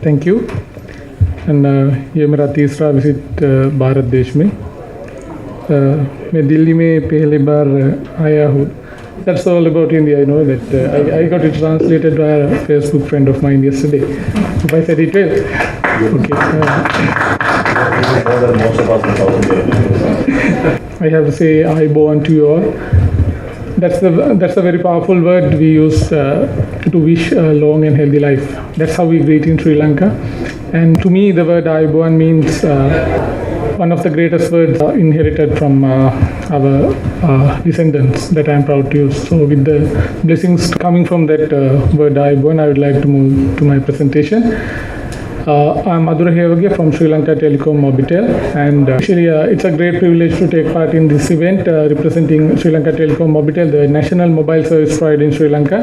Thank you and ये मेरा तीसरा विजिट भारत देश में। मैं दिल्ली में पहली बार आया हूँ। That's all about India. I know that I got it translated by a Facebook friend of mine yesterday. If I said it well, okay. More than most of us in South India. I have to say "Ayubowan" to you all. That's a very powerful word we use to wish a long and healthy life. That's how we greet in Sri Lanka. And to me, the word "Ayubowan" means one of the greatest words inherited from our descendants that I am proud to use. So with the blessings coming from that word "Ayubowan," I would like to move to my presentation. I'm Madhura Hevagya from Sri Lanka Telecom Mobitel, and actually it's a great privilege to take part in this event representing Sri Lanka Telecom Mobitel, the national mobile service provider in Sri Lanka.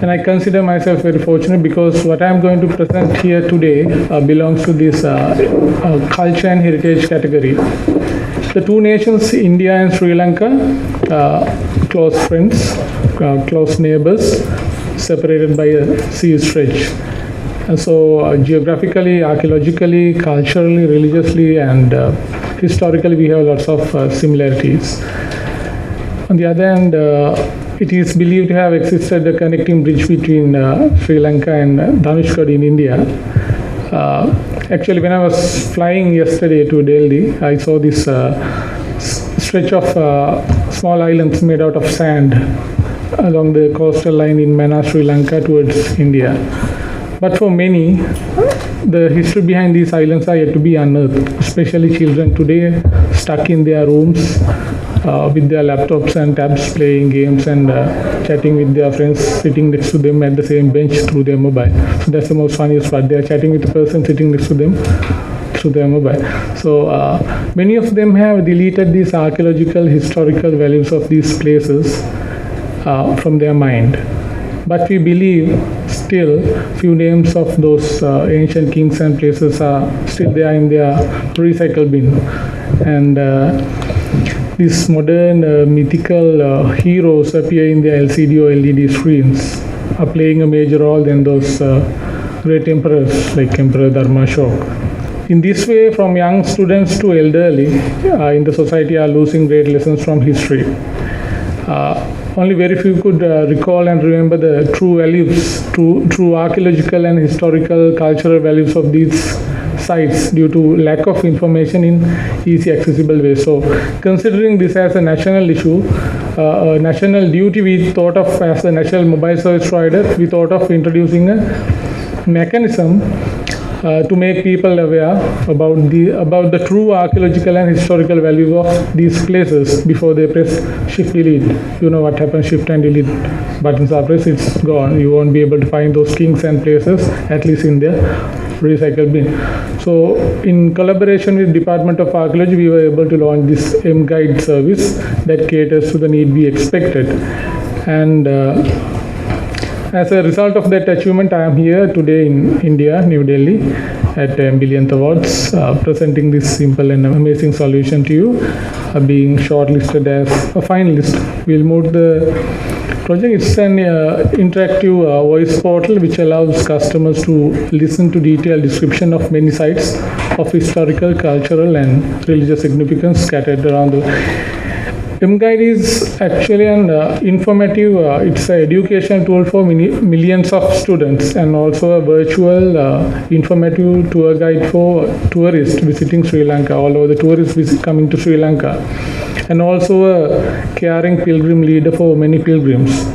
And I consider myself very fortunate because what I'm going to present here today belongs to this culture and heritage category. The two nations, India and Sri Lanka, close friends, close neighbors, separated by a sea stretch. And so geographically, archaeologically, culturally, religiously, and historically, we have lots of similarities. On the other hand, it is believed to have existed a connecting bridge between Sri Lanka and Dhanushkodi in India. Actually, when I was flying yesterday to Delhi, I saw this stretch of small islands made out of sand along the coastal line in Mannar, Sri Lanka towards India. But for many, the history behind these islands are yet to be unearthed, especially children today stuck in their rooms with their laptops and tabs playing games and chatting with their friends sitting next to them at the same bench through their mobile. So that's the most funniest part. They are chatting with the person sitting next to them through their mobile. So many of them have deleted these archaeological, historical values of these places from their mind. But we believe still few names of those ancient kings and places are still there in their recycle bin. And these modern mythical heroes appear in their LCD or LED screens, are playing a major role in those great emperors like Emperor Dharma Ashoka. In this way, from young students to elderly in the society are losing great lessons from history. Only very few could recall and remember the true values, true archaeological and historical cultural values of these sites due to lack of information in easy accessible way. So considering this as a national issue, a national duty, we thought of as a national mobile service provider, we thought of introducing a mechanism to make people aware about the true archaeological and historical value of these places before they press shift delete. You know what happens, shift and delete buttons are pressed, it's gone. You won't be able to find those kings and places, at least in their recycle bin. So in collaboration with Department of Archaeology, we were able to launch this M-Guide service that caters to the need we expected. And as a result of that achievement, I am here today in India, New Delhi, at Billionth Awards, presenting this simple and amazing solution to you, being shortlisted as a finalist. We'll move to the project. It's an interactive voice portal which allows customers to listen to detailed description of many sites of historical, cultural, and religious significance scattered around the M-Guide is actually an informative, it's an education tool for millions of students, and also a virtual informative tour guide for tourists visiting Sri Lanka, all over the tourists coming to Sri Lanka, and also a caring pilgrim leader for many pilgrims.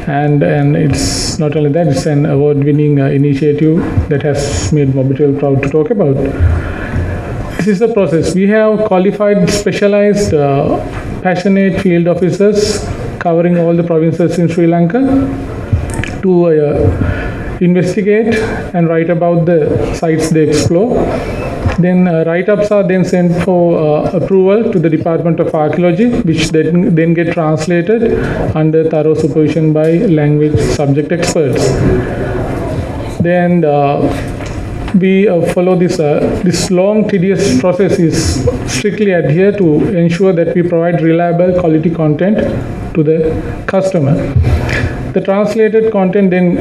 And it's not only that, it's an award-winning initiative that has made Mobitel proud to talk about. This is the process. We have qualified, specialized, passionate field officers covering all the provinces in Sri Lanka to investigate and write about the sites they explore. Then write-ups are then sent for approval to the Department of Archaeology, which then get translated under thorough supervision by language subject experts. Then we follow this long tedious process is strictly adhered to ensure that we provide reliable quality content to the customer. The translated content then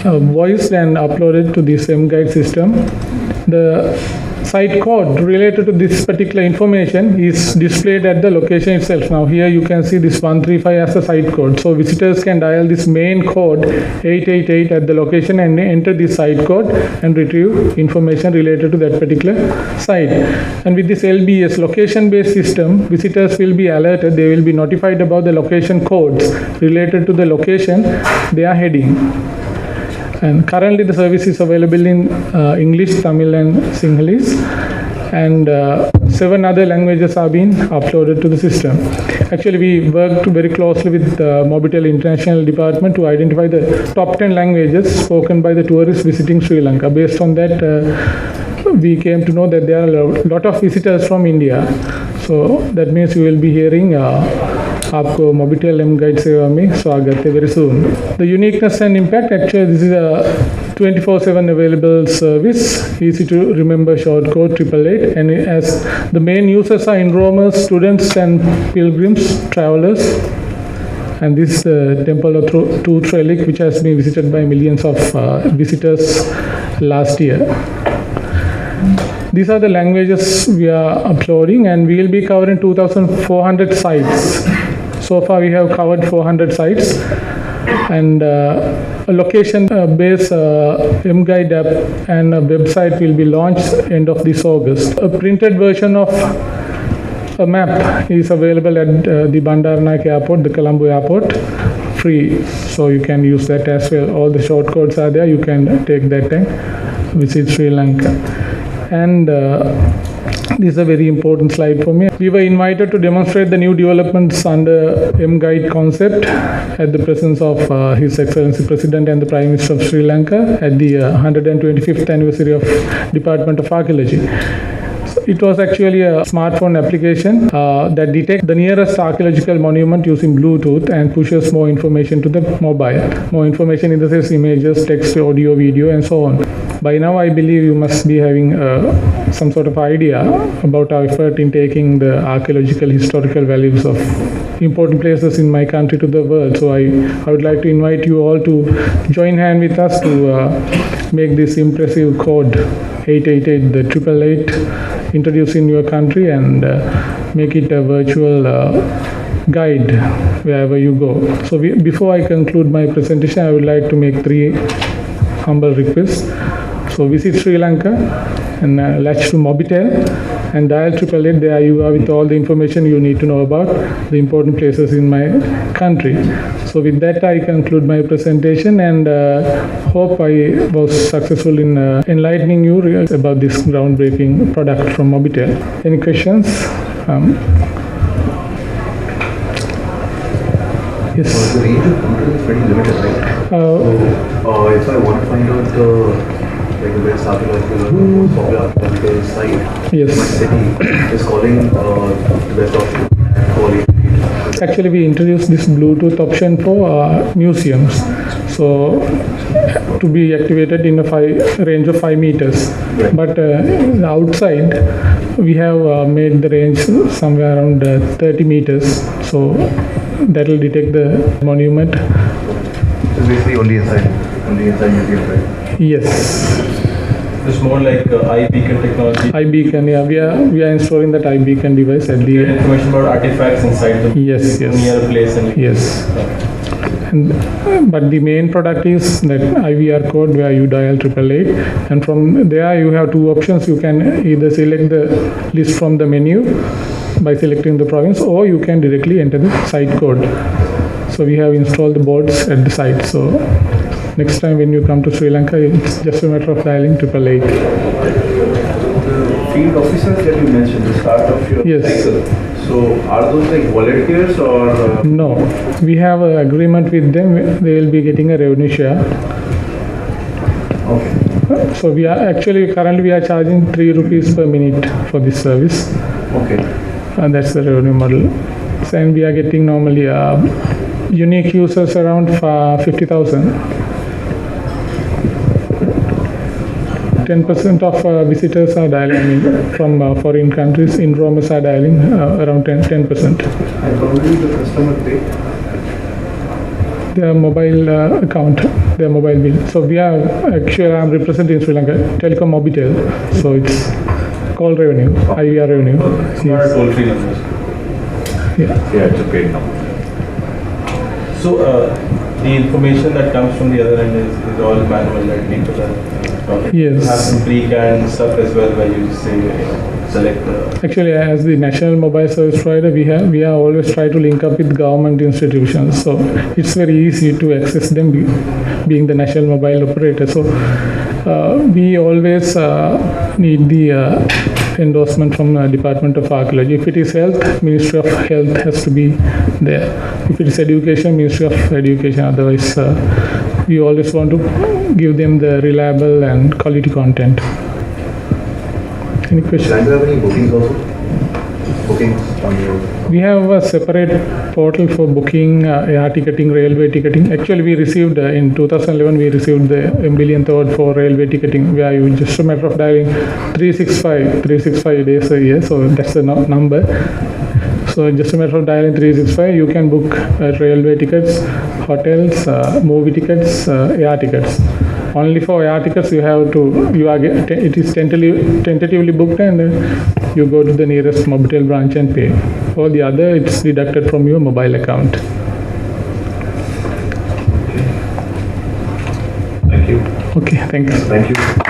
voiced and uploaded to this mGuide system. The site code related to this particular information is displayed at the location itself. Now here you can see this 135 as a site code. So visitors can dial this main code 888 at the location and enter the site code and retrieve information related to that particular site. And with this LBS, location-based system, visitors will be alerted, they will be notified about the location codes related to the location they are heading. And currently the service is available in English, Tamil and Sinhalese, and 7 other languages are being uploaded to the system. Actually, we worked very closely with Mobitel International Department to identify the top 10 languages spoken by the tourists visiting Sri Lanka. Based on that, we came to know that there are a lot of visitors from India. So that means you will be hearing आपको Mobitel mGuide सेवा में स्वागत है very soon. The uniqueness and impact, actually this is a 24/7 available service, easy to remember short code 888, and as the main users are enrollers, students and pilgrims, travelers. And this temple of Tooth Relic, which has been visited by millions of visitors last year. These are the languages we are uploading, and we will be covering 2,400 sites. So far we have covered 400 sites, and a location-based mGuide app and a website will be launched end of this August. A printed version of a map is available at the Bandaranaike Airport, the Colombo Airport, free. So you can use that as well. All the short codes are there. You can take that and visit Sri Lanka. And this is a very important slide for me. We were invited to demonstrate the new developments under mGuide concept at the presence of His Excellency President and the Prime Minister of Sri Lanka at the 125th anniversary of Department of Archaeology. It was actually a smartphone application that detects the nearest archaeological monument using Bluetooth and pushes more information to the mobile. More information in the sense images, text, audio, video, and so on. By now, I believe you must be having some sort of idea about our effort in taking the archaeological historical values of important places in my country to the world. So I would like to invite you all to join hand with us to make this impressive code 888, the 888, introduce in your country and make it a virtual guide wherever you go. So before I conclude my presentation, I would like to make 3 humble requests. So visit Sri Lanka and latch to Mobitel and dial 888. There you are with all the information you need to know about the important places in my country. So with that, I conclude my presentation and hope I was successful in enlightening you about this groundbreaking product from Mobitel. Any questions? Yes. The range of computers is pretty limited, right? So if I want to find out the best archaeological or most popular archaeological site Yes. in my city is calling the best option and calling. Actually, we introduced this Bluetooth option for museums. So to be activated in a range of 5 meters. Right. But outside, we have made the range somewhere around 30 meters. So that will detect the monument. It's basically only inside museum, right? Yes. It's more like iBeacon technology. iBeacon, yeah, we are installing that iBeacon device at Get the information about artifacts inside the Yes, yes. near place and yes. And, but the main product is that IVR code where you dial 888, and from there you have 2 options. You can either select the list from the menu by selecting the province, or you can directly enter the site code. So we have installed the boards at the site. So next time when you come to Sri Lanka, it's just a matter of dialing 888. The field officers that you mentioned, the start of your Yes. cycle. So are those like volunteers or? No, we have an agreement with them. They will be getting a revenue share. Okay. So we are actually currently we are charging 3 rupees per minute for this service, Okay. and that's the revenue model. So, and we are getting normally unique users around 50,000. 10% of visitors are dialing from foreign countries. Enrollers are dialing around 10%. And how will the customer pay? Their mobile account. their mobile bill. So we are actually, I'm representing Sri Lanka Telecom Mobitel. So it's call revenue, IVR revenue. It's not a toll-free number. Yeah, it's a paid number. So the information that comes from the other end is all manual, that people are talking. Yes. You have some pre-canned stuff as well where you just say, select the. Actually, as the national mobile service provider, we are always try to link up with government institutions. So it's very easy to access them, being the national mobile operator. So we always need the endorsement from Department of Archaeology. If it is health, Ministry of Health has to be there. If it is education, Ministry of Education. Otherwise, we always want to give them the reliable and quality content. Any questions? And do you have any bookings also? Bookings on your... We have a separate portal for booking air ticketing, railway ticketing. Actually, we received in 2011 we received the millionth award for railway ticketing, where you just a matter of dialing 365 days a year. So that's the number. So just a matter of dialing 365, you can book railway tickets, hotels, movie tickets, air tickets. Only for air tickets it is tentatively booked, and you go to the nearest Mobitel branch and pay. For the other, it's deducted from your mobile account. Thank you. Okay, thanks. Thank you.